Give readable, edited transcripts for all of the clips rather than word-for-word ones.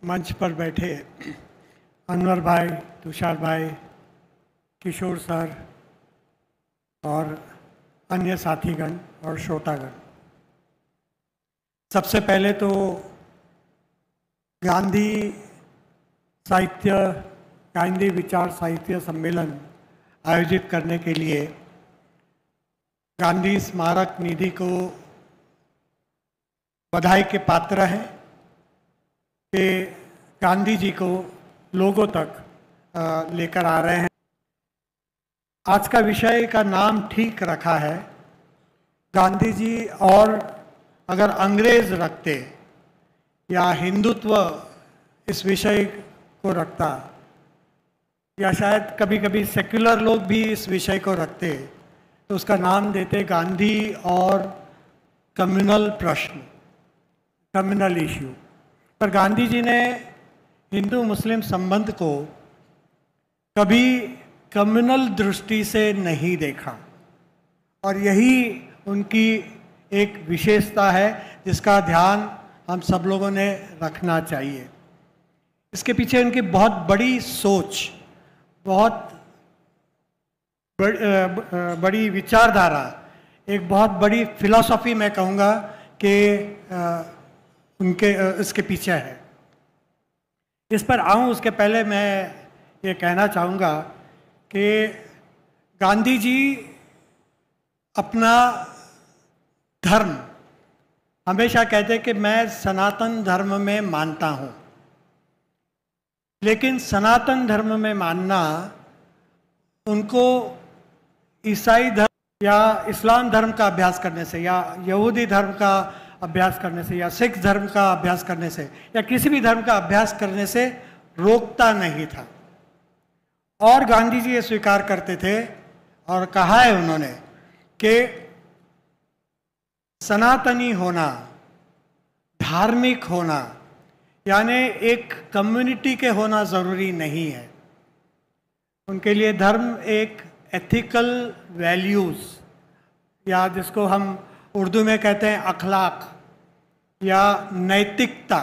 मंच पर बैठे अनवर भाई, तुषार भाई, किशोर सर और अन्य साथीगण और श्रोतागण, सबसे पहले तो गांधी विचार साहित्य सम्मेलन आयोजित करने के लिए गांधी स्मारक निधि को बधाई के पात्र हैं कि गांधी जी को लोगों तक लेकर आ रहे हैं। आज का विषय का नाम ठीक रखा है गांधी जी, और अगर अंग्रेज रखते या हिंदुत्व इस विषय को रखता या शायद कभी कभी सेक्युलर लोग भी इस विषय को रखते तो उसका नाम देते गांधी और कम्युनल प्रश्न, कम्युनल इश्यू। पर गांधी जी ने हिंदू मुस्लिम संबंध को कभी कम्युनल दृष्टि से नहीं देखा, और यही उनकी एक विशेषता है जिसका ध्यान हम सब लोगों ने रखना चाहिए। इसके पीछे उनकी बहुत बड़ी सोच, बहुत बड़ी विचारधारा, एक बहुत बड़ी फिलॉसफी मैं कहूँगा कि उनके इसके पीछे है। इस पर आऊँ उसके पहले मैं ये कहना चाहूँगा कि गांधी जी अपना धर्म हमेशा कहते कि मैं सनातन धर्म में मानता हूँ, लेकिन सनातन धर्म में मानना उनको ईसाई धर्म या इस्लाम धर्म का अभ्यास करने से या यहूदी धर्म का अभ्यास करने से या सिख धर्म का अभ्यास करने से या किसी भी धर्म का अभ्यास करने से रोकता नहीं था। और गांधी जी ये स्वीकार करते थे और कहा है उन्होंने कि सनातनी होना, धार्मिक होना, यानी एक कम्युनिटी के होना ज़रूरी नहीं है। उनके लिए धर्म एक एथिकल वैल्यूज़, या जिसको हम उर्दू में कहते हैं अखलाक या नैतिकता,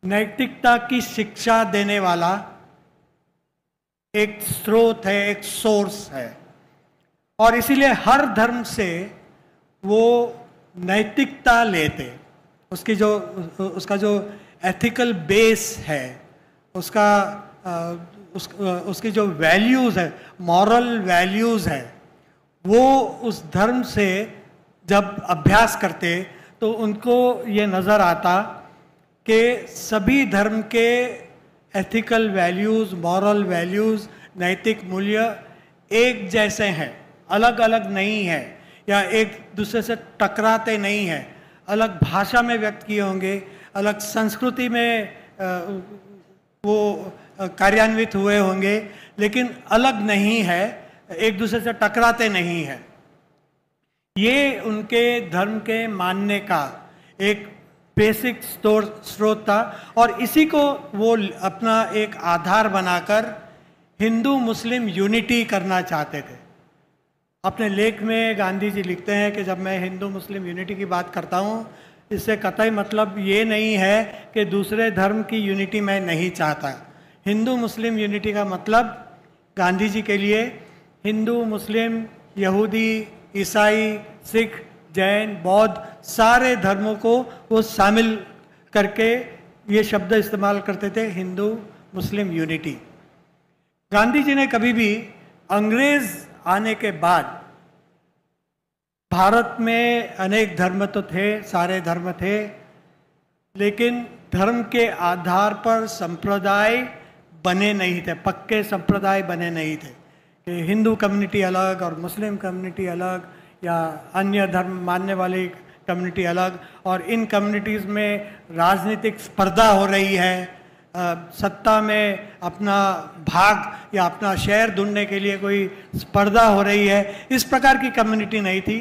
नैतिकता की शिक्षा देने वाला एक स्रोत है, एक सोर्स है। और इसीलिए हर धर्म से वो नैतिकता लेते, उसका जो एथिकल बेस है, उसकी जो वैल्यूज़ है, मॉरल वैल्यूज़ है, वो उस धर्म से जब अभ्यास करते तो उनको ये नज़र आता कि सभी धर्म के एथिकल वैल्यूज़, मॉरल वैल्यूज़, नैतिक मूल्य एक जैसे हैं, अलग अलग नहीं है या एक दूसरे से टकराते नहीं हैं। अलग भाषा में व्यक्त किए होंगे, अलग संस्कृति में वो कार्यान्वित हुए होंगे, लेकिन अलग नहीं है, एक दूसरे से टकराते नहीं हैं। ये उनके धर्म के मानने का एक बेसिक स्रोत था, और इसी को वो अपना एक आधार बनाकर हिंदू मुस्लिम यूनिटी करना चाहते थे। अपने लेख में गांधी जी लिखते हैं कि जब मैं हिंदू मुस्लिम यूनिटी की बात करता हूँ, इससे कतई मतलब ये नहीं है कि दूसरे धर्म की यूनिटी मैं नहीं चाहता। हिंदू मुस्लिम यूनिटी का मतलब गांधी जी के लिए हिंदू, मुस्लिम, यहूदी, ईसाई, सिख, जैन, बौद्ध, सारे धर्मों को वो शामिल करके ये शब्द इस्तेमाल करते थे, हिंदू मुस्लिम यूनिटी। गांधी जी ने कभी भी अंग्रेज आने के बाद भारत में अनेक धर्म तो थे, सारे धर्म थे, लेकिन धर्म के आधार पर संप्रदाय बने नहीं थे, पक्के संप्रदाय बने नहीं थे कि हिंदू कम्युनिटी अलग और मुस्लिम कम्युनिटी अलग या अन्य धर्म मानने वाली कम्युनिटी अलग, और इन कम्युनिटीज़ में राजनीतिक स्पर्धा हो रही है, सत्ता में अपना भाग या अपना शेयर ढूंढने के लिए कोई स्पर्धा हो रही है। इस प्रकार की कम्युनिटी नहीं थी,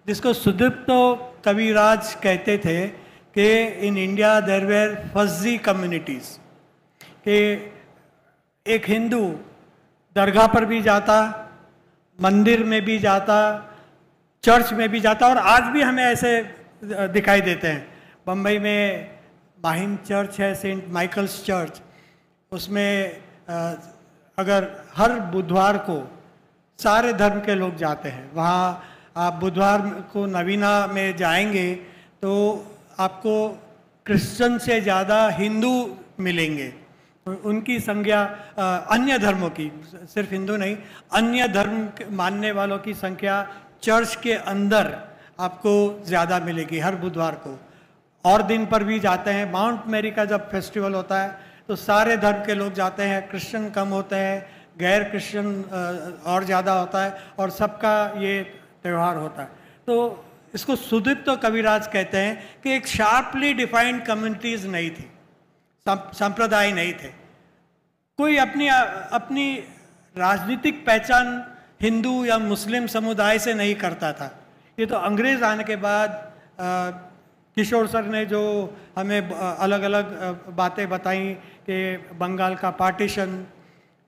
जिसको सुदीप्तो कविराज कहते थे कि in India there were fuzzy communities, कि एक हिंदू दरगाह पर भी जाता, मंदिर में भी जाता, चर्च में भी जाता, और आज भी हमें ऐसे दिखाई देते हैं। बम्बई में माहिम चर्च है, सेंट माइकल्स चर्च, उसमें अगर हर बुधवार को सारे धर्म के लोग जाते हैं। वहाँ आप बुधवार को नवीना में जाएंगे तो आपको क्रिश्चियन से ज़्यादा हिंदू मिलेंगे। उनकी संख्या अन्य धर्मों की, सिर्फ हिंदू नहीं, अन्य धर्म मानने वालों की संख्या चर्च के अंदर आपको ज़्यादा मिलेगी हर बुधवार को। और दिन पर भी जाते हैं। माउंट मैरी का जब फेस्टिवल होता है तो सारे धर्म के लोग जाते हैं, क्रिश्चियन कम होते हैं, गैर क्रिश्चियन और ज़्यादा होता है, और सबका ये त्यौहार होता है। तो इसको सुदीप्त कविराज कहते हैं कि एक शार्पली डिफाइंड कम्युनिटीज़ नहीं थी, संप्रदाय नहीं थे। कोई अपनी राजनीतिक पहचान हिंदू या मुस्लिम समुदाय से नहीं करता था। ये तो अंग्रेज़ आने के बाद किशोर सर ने जो हमें अलग अलग बातें बताई कि बंगाल का पार्टीशन,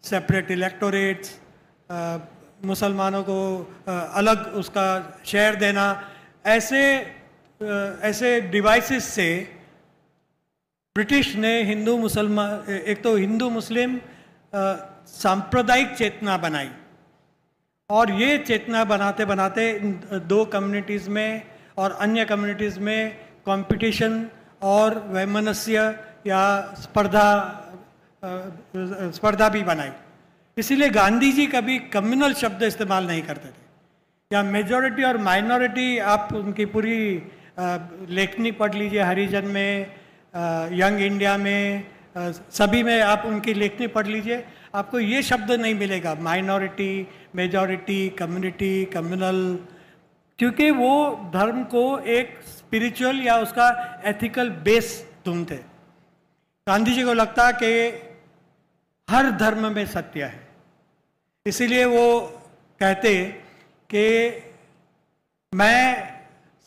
सेपरेट इलेक्टोरेट्स, मुसलमानों को अलग उसका शेयर देना, ऐसे डिवाइसेस से ब्रिटिश ने हिंदू मुसलमान, एक तो हिंदू मुस्लिम सांप्रदायिक चेतना बनाई, और ये चेतना बनाते बनाते दो कम्युनिटीज़ में और अन्य कम्युनिटीज़ में कंपटीशन और वैमनस्य या स्पर्धा भी बनाई। इसीलिए गांधी जी कभी कम्युनल शब्द इस्तेमाल नहीं करते थे, या मेजॉरिटी और माइनॉरिटी। आप उनकी पूरी लेखनी पढ़ लीजिए, हरिजन में, यंग इंडिया में, सभी में आप उनकी लेखनी पढ़ लीजिए, आपको ये शब्द नहीं मिलेगा, माइनॉरिटी, मेजॉरिटी, कम्युनिटी, कम्युनल, क्योंकि वो धर्म को एक स्पिरिचुअल या उसका एथिकल बेस ढूंढते। गांधी जी को लगता कि हर धर्म में सत्य है, इसीलिए वो कहते कि मैं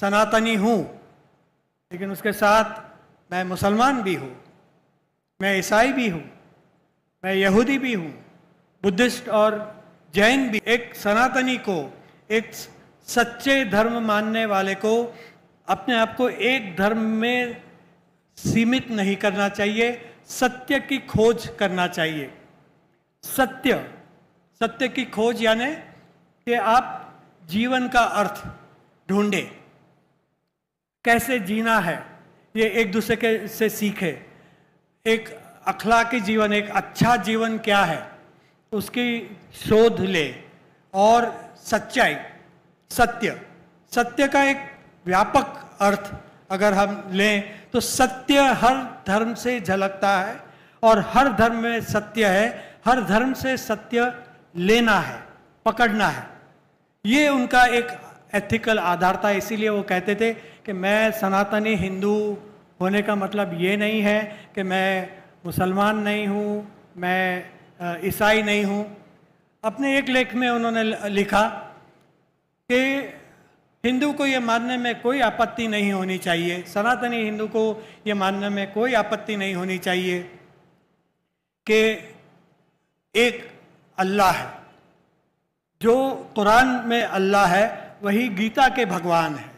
सनातनी हूँ, लेकिन उसके साथ मैं मुसलमान भी हूँ, मैं ईसाई भी हूँ, मैं यहूदी भी हूँ, बुद्धिस्ट और जैन भी। एक सनातनी को, एक सच्चे धर्म मानने वाले को अपने आप को एक धर्म में सीमित नहीं करना चाहिए, सत्य की खोज करना चाहिए। सत्य की खोज यानी कि आप जीवन का अर्थ ढूंढे, कैसे जीना है, ये एक दूसरे के से सीखे। एक अखलाकी जीवन, एक अच्छा जीवन क्या है, उसकी शोध ले। और सच्चाई, सत्य का एक व्यापक अर्थ अगर हम लें तो सत्य हर धर्म से झलकता है, और हर धर्म में सत्य है, हर धर्म से सत्य लेना है, पकड़ना है। ये उनका एक एथिकल आधार था। इसीलिए वो कहते थे कि मैं सनातनी हिंदू होने का मतलब ये नहीं है कि मैं मुसलमान नहीं हूँ, मैं ईसाई नहीं हूँ। अपने एक लेख में उन्होंने लिखा कि हिंदू को ये मानने में कोई आपत्ति नहीं होनी चाहिए, सनातनी हिंदू को ये मानने में कोई आपत्ति नहीं होनी चाहिए कि एक अल्लाह है। जो कुरान में अल्लाह है वही गीता के भगवान है।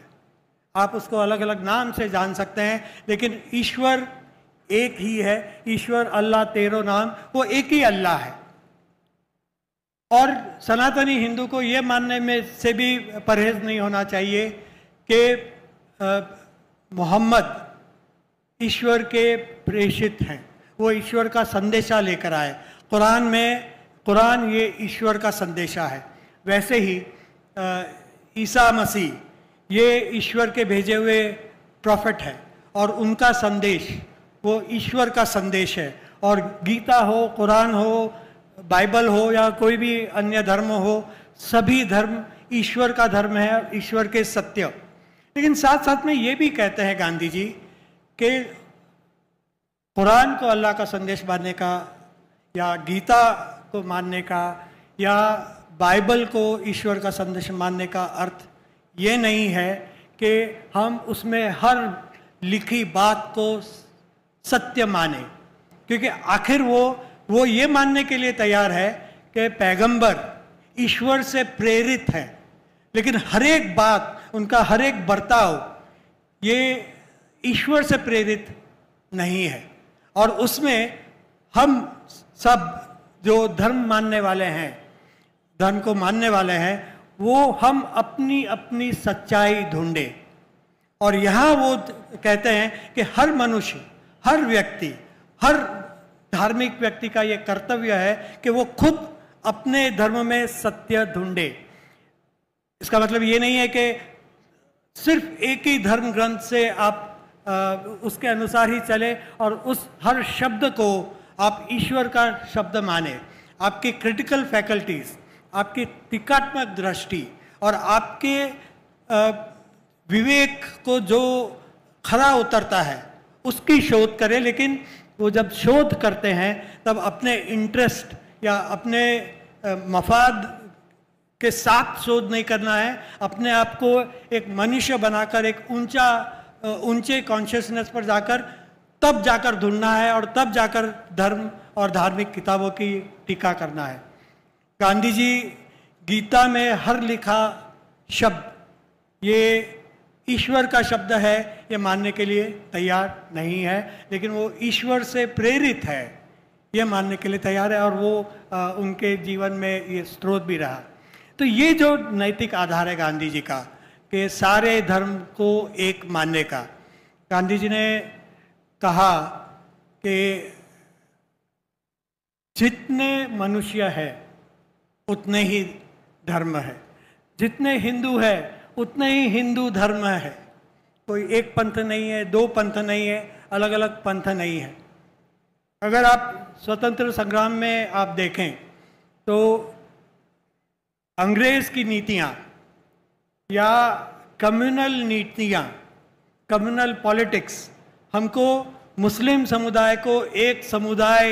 आप उसको अलग अलग नाम से जान सकते हैं, लेकिन ईश्वर एक ही है। ईश्वर, अल्लाह, तेरो नाम, वो एक ही अल्लाह है। और सनातनी हिंदू को ये मानने में से भी परहेज नहीं होना चाहिए कि मोहम्मद ईश्वर के प्रेषित हैं, वो ईश्वर का संदेशा लेकर आए। कुरान ये ईश्वर का संदेशा है। वैसे ही ईसा मसीह ये ईश्वर के भेजे हुए प्रॉफिट है, और उनका संदेश वो ईश्वर का संदेश है। और गीता हो, कुरान हो, बाइबल हो या कोई भी अन्य धर्म हो, सभी धर्म ईश्वर का धर्म है, ईश्वर के सत्य। लेकिन साथ साथ में ये भी कहते हैं गांधी जी कि कुरान को अल्लाह का संदेश मानने का, या गीता को मानने का, या बाइबल को ईश्वर का संदेश मानने का अर्थ ये नहीं है कि हम उसमें हर लिखी बात को सत्य माने, क्योंकि आखिर वो ये मानने के लिए तैयार है कि पैगंबर ईश्वर से प्रेरित है, लेकिन हर एक बात, उनका हर एक बर्ताव ये ईश्वर से प्रेरित नहीं है। और उसमें हम सब जो धर्म मानने वाले हैं, धर्म को मानने वाले हैं, वो हम अपनी अपनी सच्चाई ढूंढे। और यहाँ वो कहते हैं कि हर मनुष्य, हर व्यक्ति, हर धार्मिक व्यक्ति का ये कर्तव्य है कि वो खुद अपने धर्म में सत्य ढूंढे। इसका मतलब ये नहीं है कि सिर्फ एक ही धर्म ग्रंथ से आप उसके अनुसार ही चले और उस हर शब्द को आप ईश्वर का शब्द माने। आपकी क्रिटिकल फैकल्टीज, आपकी टीकात्मक दृष्टि और आपके विवेक को जो खरा उतरता है उसकी शोध करें। लेकिन वो जब शोध करते हैं तब अपने इंटरेस्ट या अपने मफाद के साथ शोध नहीं करना है। अपने आप को एक मनुष्य बनाकर एक ऊंचे कॉन्शियसनेस पर जाकर तब जाकर ढूंढना है और तब जाकर धर्म और धार्मिक किताबों की टीका करना है। गांधी जी गीता में हर लिखा शब्द ये ईश्वर का शब्द है ये मानने के लिए तैयार नहीं है, लेकिन वो ईश्वर से प्रेरित है ये मानने के लिए तैयार है और वो उनके जीवन में ये स्रोत भी रहा। तो ये जो नैतिक आधार है गांधी जी का कि सारे धर्म को एक मानने का, गांधी जी ने कहा कि जितने मनुष्य है उतने ही धर्म है, जितने हिंदू है उतने ही हिंदू धर्म है। कोई एक पंथ नहीं है, दो पंथ नहीं है, अलग अलग पंथ नहीं है। अगर आप स्वतंत्र संग्राम में आप देखें तो अंग्रेज की नीतियां या कम्युनल नीतियां, कम्युनल पॉलिटिक्स हमको मुस्लिम समुदाय को एक समुदाय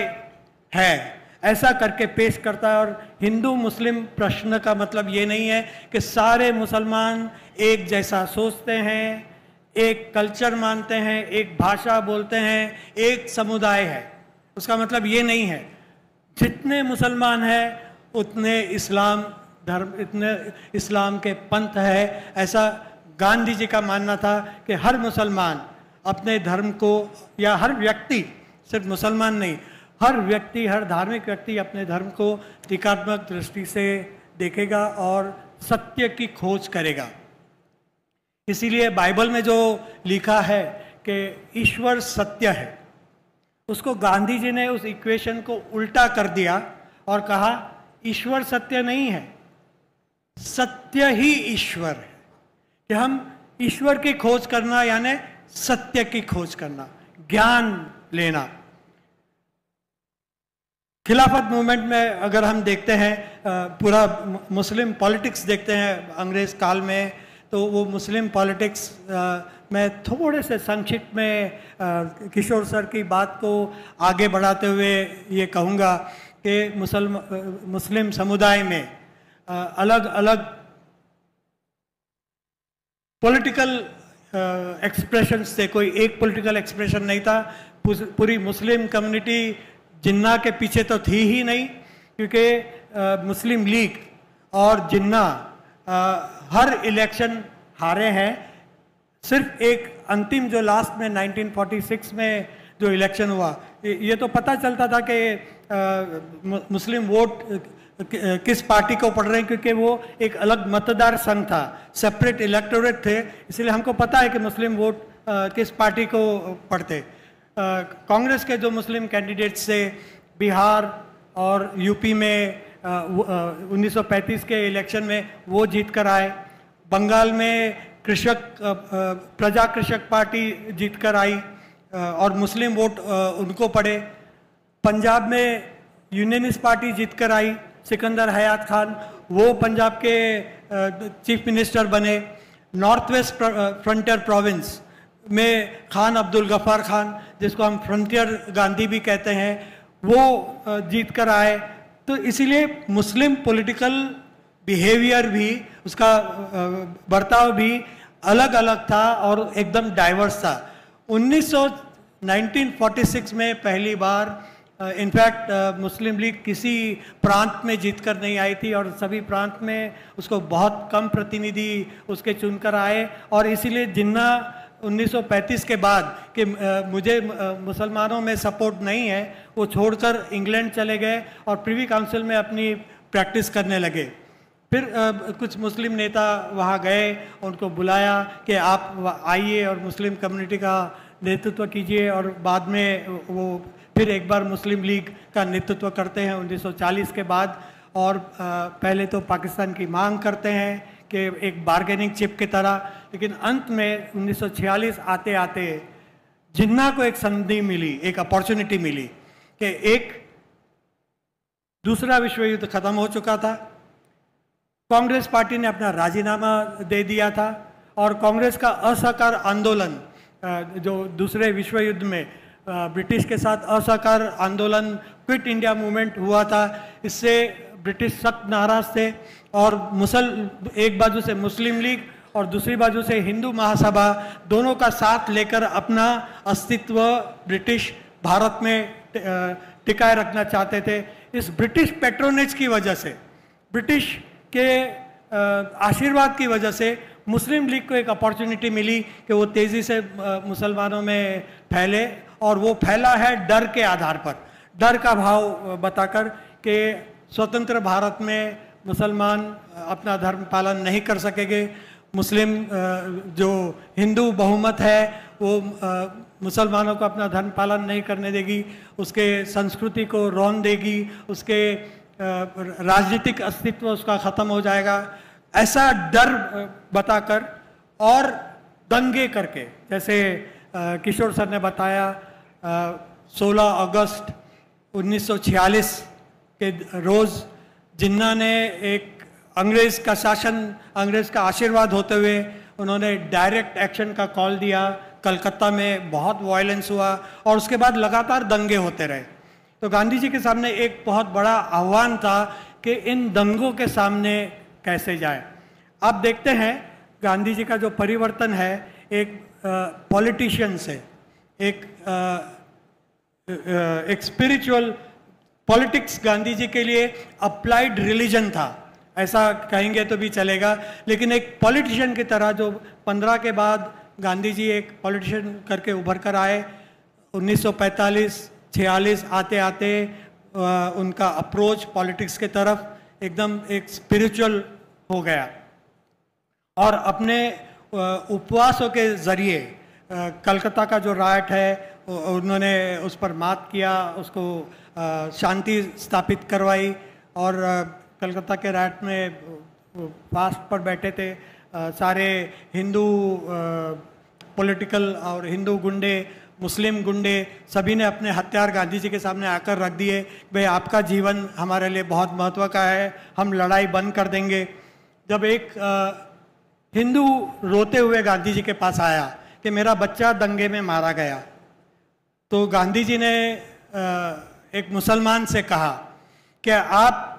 है ऐसा करके पेश करता है। और हिंदू मुस्लिम प्रश्न का मतलब ये नहीं है कि सारे मुसलमान एक जैसा सोचते हैं, एक कल्चर मानते हैं, एक भाषा बोलते हैं, एक समुदाय है। उसका मतलब ये नहीं है। जितने मुसलमान हैं उतने इस्लाम धर्म, इतने इस्लाम के पंथ है, ऐसा गांधी जी का मानना था कि हर मुसलमान अपने धर्म को, या हर व्यक्ति, सिर्फ मुसलमान नहीं, हर व्यक्ति, हर धार्मिक व्यक्ति अपने धर्म को टीकात्मक दृष्टि से देखेगा और सत्य की खोज करेगा। इसीलिए बाइबल में जो लिखा है कि ईश्वर सत्य है, उसको गांधी जी ने उस इक्वेशन को उल्टा कर दिया और कहा ईश्वर सत्य नहीं है, सत्य ही ईश्वर है। कि हम ईश्वर की खोज करना यानी सत्य की खोज करना, ज्ञान लेना। खिलाफत मूवमेंट में अगर हम देखते हैं, पूरा मुस्लिम पॉलिटिक्स देखते हैं अंग्रेज काल में, तो वो मुस्लिम पॉलिटिक्स में थोड़े से संक्षिप्त में किशोर सर की बात को आगे बढ़ाते हुए ये कहूँगा कि मुस्लिम समुदाय में अलग अलग पॉलिटिकल एक्सप्रेशंस थे। कोई एक पॉलिटिकल एक्सप्रेशन नहीं था। पूरी मुस्लिम कम्युनिटी जिन्ना के पीछे तो थी ही नहीं, क्योंकि मुस्लिम लीग और जिन्ना हर इलेक्शन हारे हैं। सिर्फ एक अंतिम जो लास्ट में 1946 में जो इलेक्शन हुआ, ये तो पता चलता था कि मुस्लिम वोट किस पार्टी को पड़ रहे हैं, क्योंकि वो एक अलग मतदार संघ था, सेपरेट इलेक्टोरेट थे, इसलिए हमको पता है कि मुस्लिम वोट किस पार्टी को पड़ते। कांग्रेस के जो मुस्लिम कैंडिडेट्स थे बिहार और यूपी में 1935 के इलेक्शन में वो जीत कर आए। बंगाल में प्रजा कृषक पार्टी जीत कर आई और मुस्लिम वोट उनको पड़े। पंजाब में यूनियनिस्ट पार्टी जीत कर आई, सिकंदर हयात खान वो पंजाब के चीफ मिनिस्टर बने। नॉर्थ वेस्ट फ्रंटियर प्रोविंस में खान अब्दुल गफ्फार खान, जिसको हम फ्रंटियर गांधी भी कहते हैं, वो जीत कर आए। तो इसीलिए मुस्लिम पॉलिटिकल बिहेवियर भी, उसका बर्ताव भी अलग अलग था और एकदम डाइवर्स था। 1946 में पहली बार इनफैक्ट मुस्लिम लीग किसी प्रांत में जीतकर नहीं आई थी और सभी प्रांत में उसको बहुत कम प्रतिनिधि उसके चुनकर आए और इसीलिए जिन्ना 1935 के बाद कि मुझे मुसलमानों में सपोर्ट नहीं है, वो छोड़कर इंग्लैंड चले गए और प्रिवी काउंसिल में अपनी प्रैक्टिस करने लगे। फिर कुछ मुस्लिम नेता वहाँ गए, उनको बुलाया कि आप आइए और मुस्लिम कम्युनिटी का नेतृत्व कीजिए, और बाद में वो फिर एक बार मुस्लिम लीग का नेतृत्व करते हैं 1940 के बाद। और पहले तो पाकिस्तान की मांग करते हैं कि एक बार्गेनिंग चिप की तरह, लेकिन अंत में 1946 आते आते जिन्ना को एक संधि मिली, एक अपॉर्चुनिटी मिली कि एक दूसरा विश्व युद्ध खत्म हो चुका था, कांग्रेस पार्टी ने अपना राजीनामा दे दिया था, और कांग्रेस का असहकार आंदोलन जो दूसरे विश्व युद्ध में ब्रिटिश के साथ असहकार आंदोलन, क्विट इंडिया मूवमेंट हुआ था, इससे ब्रिटिश सख्त नाराज थे। और एक बाजू से मुस्लिम लीग और दूसरी बाजू से हिंदू महासभा, दोनों का साथ लेकर अपना अस्तित्व ब्रिटिश भारत में टिकाए रखना चाहते थे। इस ब्रिटिश पेट्रोनेज की वजह से, ब्रिटिश के आशीर्वाद की वजह से मुस्लिम लीग को एक अपॉर्चुनिटी मिली कि वो तेज़ी से मुसलमानों में फैले, और वो फैला है डर के आधार पर, डर का भाव बताकर कि स्वतंत्र भारत में मुसलमान अपना धर्म पालन नहीं कर सकेंगे, मुस्लिम जो हिंदू बहुमत है वो मुसलमानों को अपना धर्म पालन नहीं करने देगी, उसके संस्कृति को रौन देगी, उसके राजनीतिक अस्तित्व उसका ख़त्म हो जाएगा, ऐसा डर बताकर और दंगे करके, जैसे किशोर सर ने बताया 16 अगस्त 1946 के रोज़ जिन्ना ने एक अंग्रेज़ का शासन, अंग्रेज़ का आशीर्वाद होते हुए उन्होंने डायरेक्ट एक्शन का कॉल दिया। कलकत्ता में बहुत वायलेंस हुआ और उसके बाद लगातार दंगे होते रहे। तो गांधी जी के सामने एक बहुत बड़ा आह्वान था कि इन दंगों के सामने कैसे जाए। आप देखते हैं गांधी जी का जो परिवर्तन है एक पॉलिटिशियन से एक स्पिरिचुअल पॉलिटिक्स गांधी जी के लिए अप्लाइड रिलीजन था, ऐसा कहेंगे तो भी चलेगा, लेकिन एक पॉलिटिशियन की तरह जो 15 के बाद गांधी जी एक पॉलिटिशियन करके उभर कर आए। 1945-46 आते आते उनका अप्रोच पॉलिटिक्स के तरफ एकदम एक स्पिरिचुअल हो गया और अपने उपवासों के ज़रिए कलकत्ता का जो राइट है उन्होंने उस पर मात किया, उसको शांति स्थापित करवाई और कलकत्ता के राइट में फास्ट पर बैठे थे सारे हिंदू पॉलिटिकल और हिंदू गुंडे, मुस्लिम गुंडे, सभी ने अपने हथियार गांधी जी के सामने आकर रख दिए। भाई आपका जीवन हमारे लिए बहुत महत्व का है, हम लड़ाई बंद कर देंगे। जब एक हिंदू रोते हुए गांधी जी के पास आया कि मेरा बच्चा दंगे में मारा गया, तो गांधी जी ने एक मुसलमान से कहा कि आप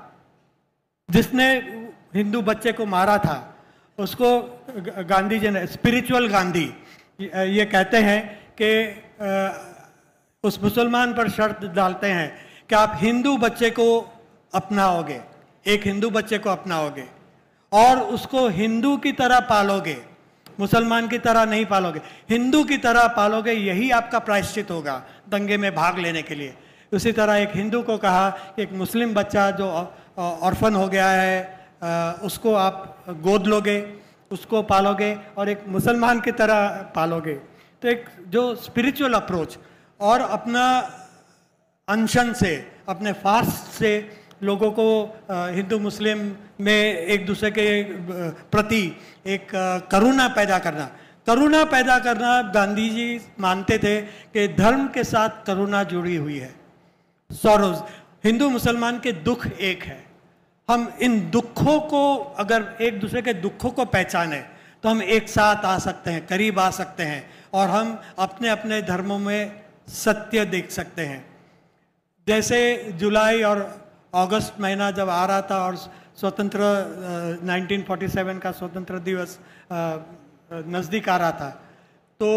जिसने हिंदू बच्चे को मारा था उसको, गांधी जी ने, स्पिरिचुअल गांधी ये कहते हैं कि उस मुसलमान पर शर्त डालते हैं कि आप हिंदू बच्चे को अपनाओगे, एक हिंदू बच्चे को अपनाओगे और उसको हिंदू की तरह पालोगे, मुसलमान की तरह नहीं पालोगे, हिंदू की तरह पालोगे, यही आपका प्रायश्चित होगा दंगे में भाग लेने के लिए। उसी तरह एक हिंदू को कहा कि एक मुस्लिम बच्चा जो ऑर्फन हो गया है उसको आप गोद लोगे, उसको पालोगे और एक मुसलमान की तरह पालोगे। तो एक जो स्पिरिचुअल अप्रोच और अपना अनशन से, अपने फास्ट से लोगों को हिंदू मुस्लिम में एक दूसरे के प्रति एक करुणा पैदा करना, गांधी जी मानते थे कि धर्म के साथ करुणा जुड़ी हुई है। सॉरोज, हिंदू मुसलमान के दुख एक है, हम इन दुखों को, अगर एक दूसरे के दुखों को पहचाने तो हम एक साथ आ सकते हैं, करीब आ सकते हैं और हम अपने अपने धर्मों में सत्य देख सकते हैं। जैसे जुलाई और अगस्त महीना जब आ रहा था और स्वतंत्र 1947 का स्वतंत्र दिवस नज़दीक आ रहा था, तो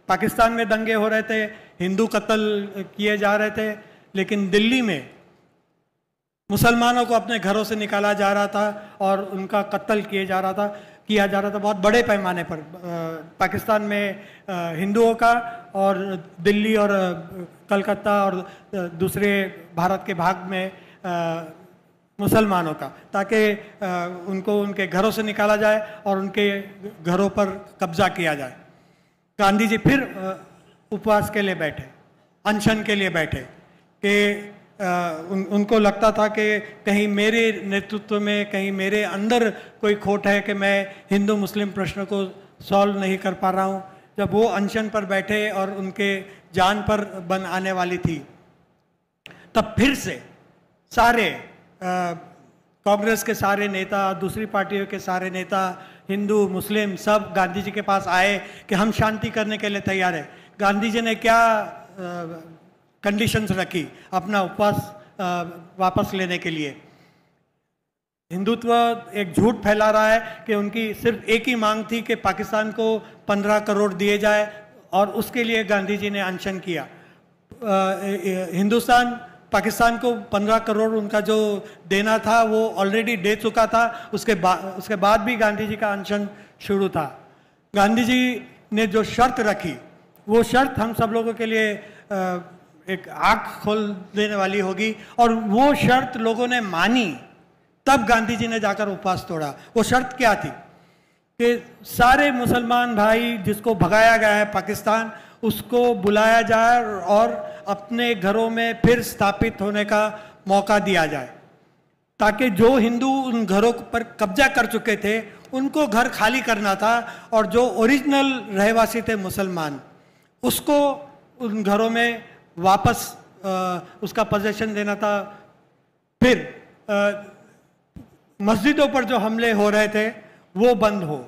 पाकिस्तान में दंगे हो रहे थे, हिंदू कत्ल किए जा रहे थे, लेकिन दिल्ली में मुसलमानों को अपने घरों से निकाला जा रहा था और उनका कत्ल किए जा रहा था। किया जा रहा था बहुत बड़े पैमाने पर, पाकिस्तान में हिंदुओं का और दिल्ली और कलकत्ता और दूसरे भारत के भाग में मुसलमानों का, ताकि उनको उनके घरों से निकाला जाए और उनके घरों पर कब्जा किया जाए। गांधी जी फिर उपवास के लिए बैठे, अनशन के लिए बैठे कि उनको लगता था कि कहीं मेरे नेतृत्व में, कहीं मेरे अंदर कोई खोट है कि मैं हिंदू मुस्लिम प्रश्न को सॉल्व नहीं कर पा रहा हूँ। जब वो अनशन पर बैठे और उनके जान पर बन आने वाली थी, तब फिर से सारे कांग्रेस के सारे नेता, दूसरी पार्टियों के सारे नेता, हिंदू मुस्लिम सब गांधी जी के पास आए कि हम शांति करने के लिए तैयार है। गांधी जी ने क्या कंडीशंस रखी अपना उपवास वापस लेने के लिए? हिंदुत्व एक झूठ फैला रहा है कि उनकी सिर्फ एक ही मांग थी कि पाकिस्तान को 15 करोड़ दिए जाए और उसके लिए गांधी जी ने अनशन किया। हिंदुस्तान पाकिस्तान को 15 करोड़ उनका जो देना था वो ऑलरेडी दे चुका था। उसके बाद भी गांधी जी का अनशन शुरू था। गांधी जी ने जो शर्त रखी, वो शर्त हम सब लोगों के लिए एक आँख खोल देने वाली होगी, और वो शर्त लोगों ने मानी, तब गांधी जी ने जाकर उपवास तोड़ा। वो शर्त क्या थी कि सारे मुसलमान भाई जिसको भगाया गया है पाकिस्तान, उसको बुलाया जाए और अपने घरों में फिर स्थापित होने का मौका दिया जाए, ताकि जो हिंदू उन घरों पर कब्जा कर चुके थे उनको घर खाली करना था, और जो ओरिजिनल रहवासी थे मुसलमान, उसको उन घरों में वापस उसका पोजीशन देना था। फिर मस्जिदों पर जो हमले हो रहे थे वो बंद हो,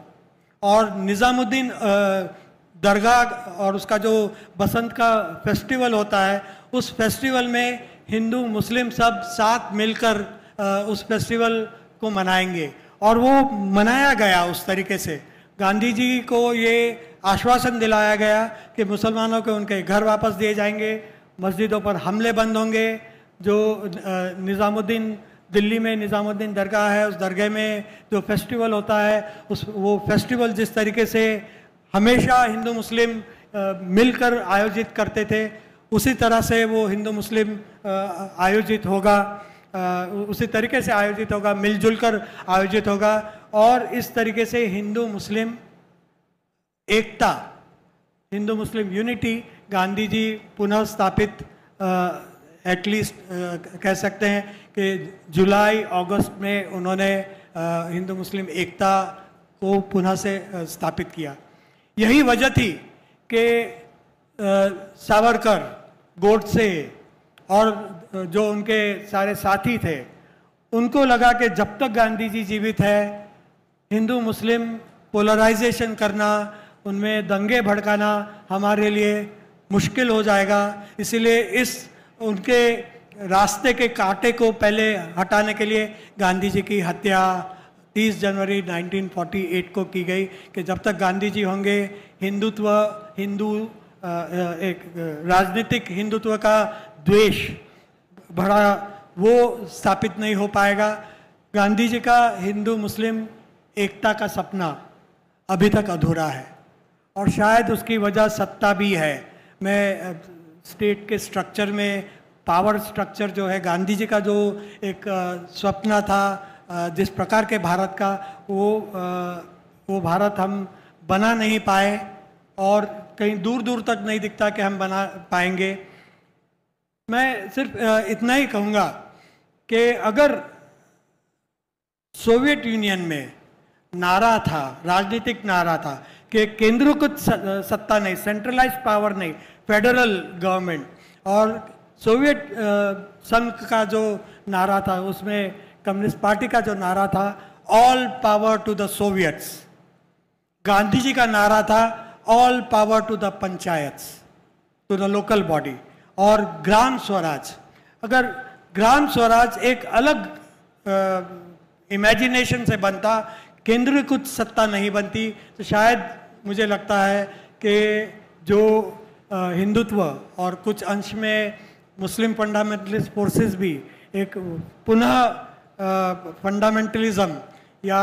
और निज़ामुद्दीन दरगाह और उसका जो बसंत का फेस्टिवल होता है, उस फेस्टिवल में हिंदू मुस्लिम सब साथ मिलकर उस फेस्टिवल को मनाएंगे। और वो मनाया गया उस तरीके से। गांधी जी को ये आश्वासन दिलाया गया कि मुसलमानों को उनके घर वापस दिए जाएंगे, मस्जिदों पर हमले बंद होंगे। जो निज़ामुद्दीन, दिल्ली में निज़ामुद्दीन दरगाह है, उस दरगाह में जो फेस्टिवल होता है, वो फेस्टिवल जिस तरीके से हमेशा हिंदू मुस्लिम मिलकर आयोजित करते थे, उसी तरह से वो हिंदू मुस्लिम आयोजित होगा, उसी तरीके से आयोजित होगा, मिलजुल कर आयोजित होगा। और इस तरीके से हिंदू मुस्लिम एकता, हिंदू मुस्लिम यूनिटी गांधी जी पुनः स्थापित एटलीस्ट कह सकते हैं कि जुलाई अगस्त में उन्होंने हिंदू मुस्लिम एकता को पुनः से स्थापित किया। यही वजह थी कि सावरकर, गोडसे और जो उनके सारे साथी थे, उनको लगा कि जब तक गांधी जी जीवित है, हिंदू मुस्लिम पोलराइजेशन करना, उनमें दंगे भड़काना हमारे लिए मुश्किल हो जाएगा। इसीलिए इस उनके रास्ते के कांटे को पहले हटाने के लिए गांधी जी की हत्या 30 जनवरी 1948 को की गई कि जब तक गांधी जी होंगे, हिंदुत्व, एक राजनीतिक हिंदुत्व का द्वेष बड़ा वो स्थापित नहीं हो पाएगा। गांधी जी का हिंदू मुस्लिम एकता का सपना अभी तक अधूरा है, और शायद उसकी वजह सत्ता भी है। मैं स्टेट के स्ट्रक्चर में, पावर स्ट्रक्चर जो है, गांधी जी का जो एक स्वप्न था जिस प्रकार के भारत का, वो भारत हम बना नहीं पाए, और कहीं दूर दूर तक नहीं दिखता कि हम बना पाएंगे। मैं सिर्फ इतना ही कहूँगा कि अगर सोवियत यूनियन में नारा था, राजनीतिक नारा था कि केंद्रीकृत सत्ता नहीं, सेंट्रलाइज्ड पावर नहीं, फेडरल गवर्नमेंट, और सोवियत संघ का जो नारा था, उसमें कम्युनिस्ट पार्टी का जो नारा था, all power to the Soviets. Gandhi ji का नारा था all power to the panchayats, to the local body, और ग्राम स्वराज। अगर ग्राम स्वराज एक अलग इमेजिनेशन से बनता, केंद्रीकृत सत्ता नहीं बनती, तो शायद मुझे लगता है कि जो हिंदुत्व और कुछ अंश में मुस्लिम फंडामेंटलिस्ट फोर्सेस भी एक पुनः फंडामेंटलिज्म या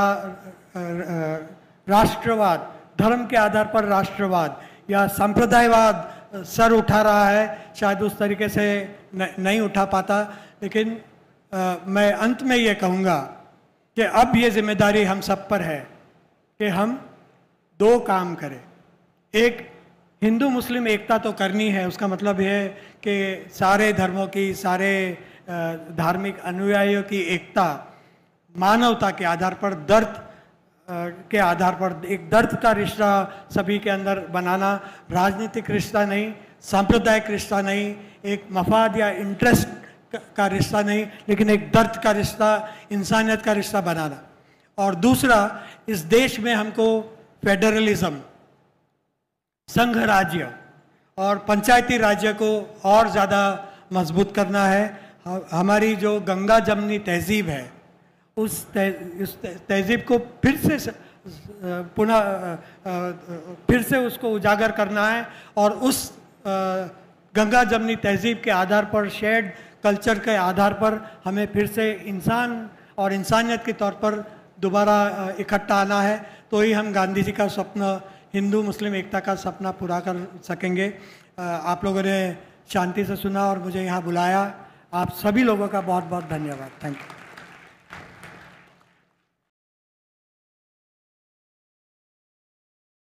राष्ट्रवाद, धर्म के आधार पर राष्ट्रवाद या सांप्रदायवाद सर उठा रहा है, शायद उस तरीके से नहीं उठा पाता। लेकिन मैं अंत में ये कहूँगा कि अब ये जिम्मेदारी हम सब पर है कि हम दो काम करें। एक, हिंदू मुस्लिम एकता तो करनी है, उसका मतलब ये है कि सारे धर्मों की, सारे धार्मिक अनुयायियों की एकता मानवता के आधार पर, दर्द के आधार पर, एक दर्द का रिश्ता सभी के अंदर बनाना, राजनीतिक रिश्ता नहीं, सांप्रदायिक रिश्ता नहीं, एक मफाद या इंटरेस्ट का रिश्ता नहीं, लेकिन एक दर्द का रिश्ता, इंसानियत का रिश्ता बनाना। और दूसरा, इस देश में हमको फेडरलिज्म, संघ राज्य और पंचायती राज्य को और ज़्यादा मजबूत करना है। हमारी जो गंगा जमनी तहजीब है, उस तहजीब को फिर से उसको उजागर करना है और उस गंगा जमनी तहजीब के आधार पर, शेयर्ड कल्चर के आधार पर हमें फिर से इंसान और इंसानियत के तौर पर दोबारा इकट्ठा आना है। तो ही हम गांधी जी का स्वप्न, हिंदू मुस्लिम एकता का सपना पूरा कर सकेंगे। आप लोगों ने शांति से सुना और मुझे यहाँ बुलाया। आप सभी लोगों का बहुत बहुत धन्यवाद। Thank you.